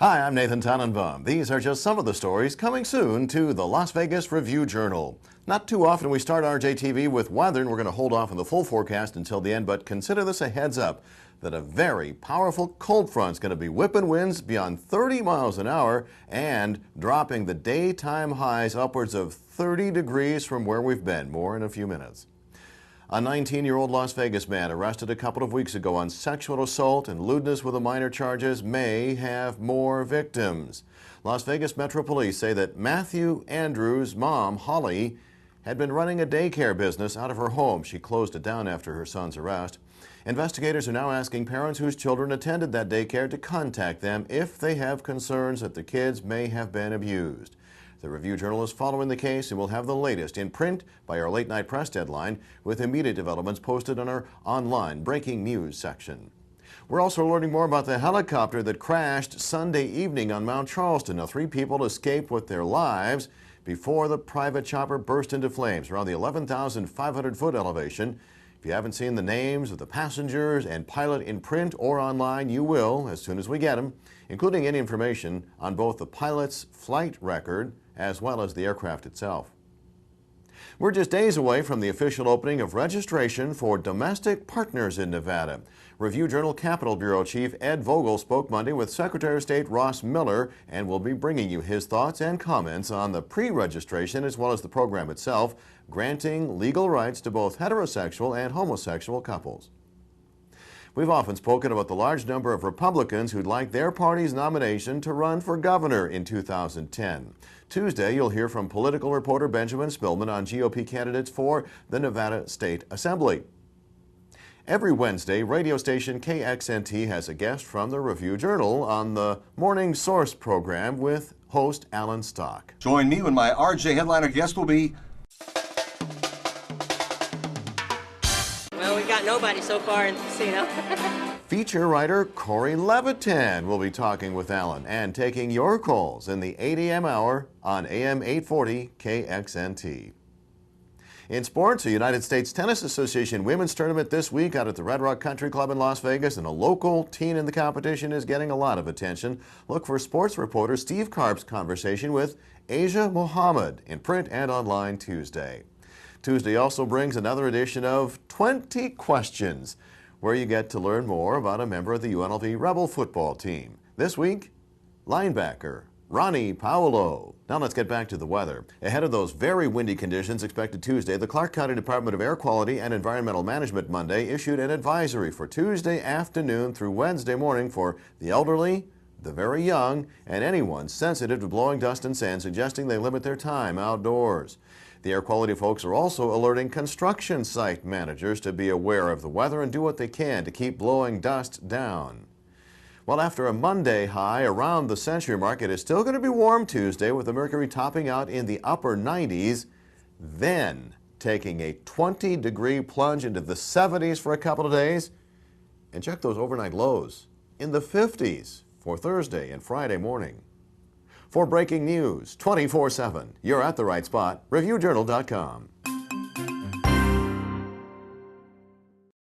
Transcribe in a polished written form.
Hi, I'm Nathan Tannenbaum. These are just some of the stories coming soon to the Las Vegas Review-Journal. Not too often we start RJTV with weather, and we're going to hold off on the full forecast until the end, but consider this a heads up that a very powerful cold front is going to be whipping winds beyond 30 miles an hour and dropping the daytime highs upwards of 30 degrees from where we've been. More in a few minutes. A 19-year-old Las Vegas man arrested a couple of weeks ago on sexual assault and lewdness with a minor charges may have more victims. Las Vegas Metro Police say that Matthew Andrews' mom, Holly, had been running a daycare business out of her home. She closed it down after her son's arrest. Investigators are now asking parents whose children attended that daycare to contact them if they have concerns that the kids may have been abused. The Review-Journal is following the case and will have the latest in print by our late-night press deadline with immediate developments posted on our online breaking news section. We're also learning more about the helicopter that crashed Sunday evening on Mount Charleston. Now, 3 people escaped with their lives before the private chopper burst into flames around the 11,500-foot elevation. If you haven't seen the names of the passengers and pilot in print or online, you will as soon as we get them, including any information on both the pilot's flight record as well as the aircraft itself. We're just days away from the official opening of registration for domestic partners in Nevada. Review-Journal Capitol Bureau Chief Ed Vogel spoke Monday with Secretary of State Ross Miller and will be bringing you his thoughts and comments on the pre-registration as well as the program itself, granting legal rights to both heterosexual and homosexual couples. We've often spoken about the large number of Republicans who'd like their party's nomination to run for governor in 2010. Tuesday, you'll hear from political reporter Benjamin Spillman on GOP candidates for the Nevada State Assembly. Every Wednesday, radio station KXNT has a guest from the Review-Journal on the Morning Source program with host Alan Stock. Join me when my RJ headliner guest will be... Well, we've got nobody so far in the casino. Feature writer Corey Levitan will be talking with Alan and taking your calls in the 8 a.m. hour on AM 840 KXNT. In sports, the United States Tennis Association Women's Tournament this week out at the Red Rock Country Club in Las Vegas, and a local teen in the competition is getting a lot of attention. Look for sports reporter Steve Karp's conversation with Asia Mohammed in print and online Tuesday. Tuesday also brings another edition of 20 Questions, where you get to learn more about a member of the UNLV Rebel football team. This week, linebacker Ronnie Paolo. Now let's get back to the weather. Ahead of those very windy conditions expected Tuesday, the Clark County Department of Air Quality and Environmental Management Monday issued an advisory for Tuesday afternoon through Wednesday morning for the elderly, the very young, and anyone sensitive to blowing dust and sand, suggesting they limit their time outdoors. The air quality folks are also alerting construction site managers to be aware of the weather and do what they can to keep blowing dust down. Well, after a Monday high around the century mark, it is still going to be warm Tuesday with the mercury topping out in the upper 90s, then taking a 20-degree plunge into the 70s for a couple of days. And check those overnight lows in the 50s for Thursday and Friday morning. For breaking news 24/7, you're at the right spot, ReviewJournal.com.